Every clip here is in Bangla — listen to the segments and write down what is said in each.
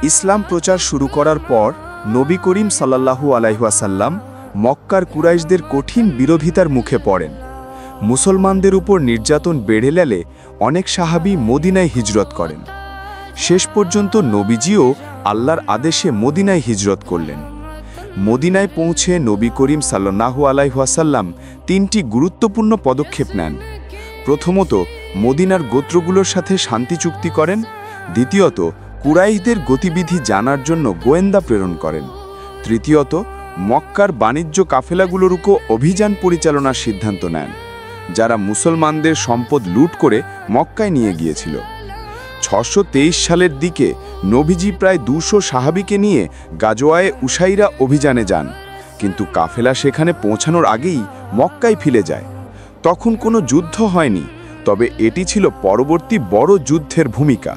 ইসলাম প্রচার শুরু করার পর নবী করিম সাল্লাল্লাহু আলাইহি ওয়াসাল্লাম মক্কার কুরাইশদের কঠিন বিরোধিতার মুখে পড়েন। মুসলমানদের উপর নির্যাতন বেড়ে গেলে অনেক সাহাবী মদিনায় হিজরত করেন। শেষ পর্যন্ত নবীজিও আল্লাহর আদেশে মদিনায় হিজরত করলেন। মদিনায় পৌঁছে নবী করিম সাল্লাল্লাহু আলাইহি ওয়াসাল্লাম 3টি গুরুত্বপূর্ণ পদক্ষেপ নেন। প্রথমত, মদিনার গোত্রগুলোর সাথে শান্তি চুক্তি করেন। দ্বিতীয়ত, কুরাইশদের গতিবিধি জানার জন্য গোয়েন্দা প্রেরণ করেন। তৃতীয়ত, মক্কার বাণিজ্য কাফেলাগুলোর উপর অভিযান পরিচালনার সিদ্ধান্ত নেন, যারা মুসলমানদের সম্পদ লুট করে মক্কায় নিয়ে গিয়েছিল। 623 সালের দিকে নবীজি প্রায় 200 সাহাবীকে নিয়ে গাজওয়ায়ে উসাইরা অভিযানে যান, কিন্তু কাফেলা সেখানে পৌঁছানোর আগেই মক্কায় ফিরে যায়। তখন কোনো যুদ্ধ হয়নি, তবে এটি ছিল পরবর্তী বড় যুদ্ধের ভূমিকা।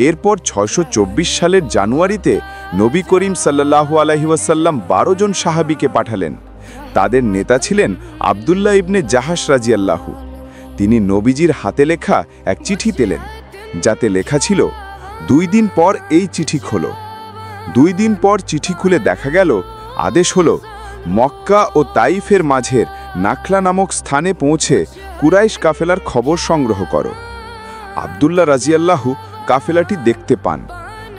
এরপর 624 সালের জানুয়ারিতে নবী করিম সাল্লাল্লাহু আলাইহি ওয়াসাল্লাম 12 জন সাহাবীকে পাঠালেন। তাদের নেতা ছিলেন আব্দুল্লাহ ইবনে জাহাশ রাদিয়াল্লাহু। তিনি নবীজির হাতে লেখা এক চিঠি পেলেন, যাতে লেখা ছিল, 2 দিন পর এই চিঠি খোলো। 2 দিন পর চিঠি খুলে দেখা গেল আদেশ হলো, মক্কা ও তাইফের মাঝের নাখলা নামক স্থানে পৌঁছে কুরাইশ কাফেলার খবর সংগ্রহ করো। আব্দুল্লাহ রাদিয়াল্লাহু কাফেলাটি দেখতে পান,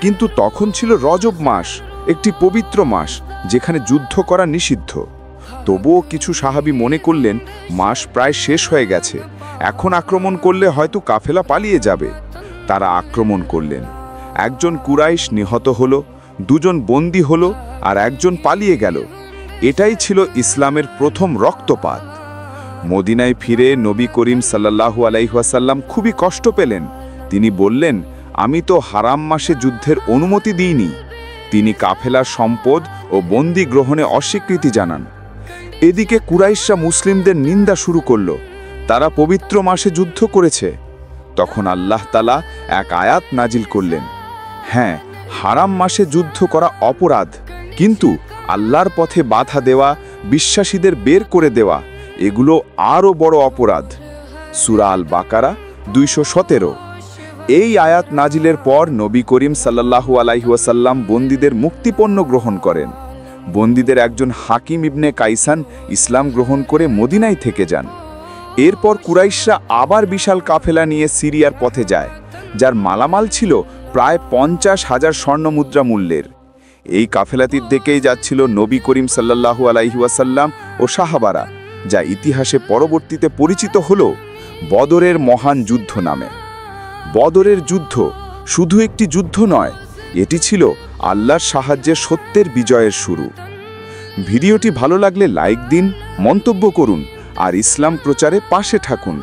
কিন্তু তখন ছিল রজব মাস, একটি পবিত্র মাস যেখানে যুদ্ধ করা নিষিদ্ধ। তবুও কিছু সাহাবী মনে করলেন মাস প্রায় শেষ হয়ে গেছে, এখন আক্রমণ করলে হয়তো কাফেলা পালিয়ে যাবে। তারা আক্রমণ করলেন। একজন কুরাইশ নিহত হলো, 2 জন বন্দী হলো, আর 1 জন পালিয়ে গেল। এটাই ছিল ইসলামের প্রথম রক্তপাত। মদিনায় ফিরে নবী করিম সাল্লাল্লাহু আলাইহি ওয়াসাল্লাম খুবই কষ্ট পেলেন। তিনি বললেন, আমি তো হারাম মাসে যুদ্ধের অনুমতি দিইনি। তিনি কাফেলার সম্পদ ও বন্দী গ্রহণে অস্বীকৃতি জানান। এদিকে কুরাইশরা মুসলিমদের নিন্দা শুরু করল, তারা পবিত্র মাসে যুদ্ধ করেছে। তখন আল্লাহ তাআলা এক আয়াত নাজিল করলেন, হ্যাঁ, হারাম মাসে যুদ্ধ করা অপরাধ, কিন্তু আল্লাহর পথে বাধা দেওয়া, বিশ্বাসীদের বের করে দেওয়া, এগুলো আরও বড় অপরাধ। সূরা আল বাকারা 217। এই আয়াত নাজিলের পর নবী করিম সাল্লাল্লাহু আলাইহি ওয়াসাল্লাম বন্দীদের মুক্তিপণ্য গ্রহণ করেন। বন্দীদের একজন হাকিম ইবনে কাইসান ইসলাম গ্রহণ করে মদিনায় থেকে যান। এরপর কুরাইশরা আবার বিশাল কাফেলা নিয়ে সিরিয়ার পথে যায়, যার মালামাল ছিল প্রায় 50,000 স্বর্ণমুদ্রা মূল্যের। এই কাফেলাটির দিকেই যাচ্ছিল নবী করিম সাল্লাল্লাহু আলাইহি ওয়াসাল্লাম ও সাহাবারা, যা ইতিহাসে পরবর্তীতে পরিচিত হল বদরের মহান যুদ্ধ নামে। বদরের যুদ্ধ শুধু একটি যুদ্ধ নয়, এটি ছিল আল্লাহর সাহায্যে সত্যের বিজয়ের শুরু। ভিডিওটি ভালো লাগলে লাইক দিন, মন্তব্য করুন আর ইসলাম প্রচারে পাশে থাকুন।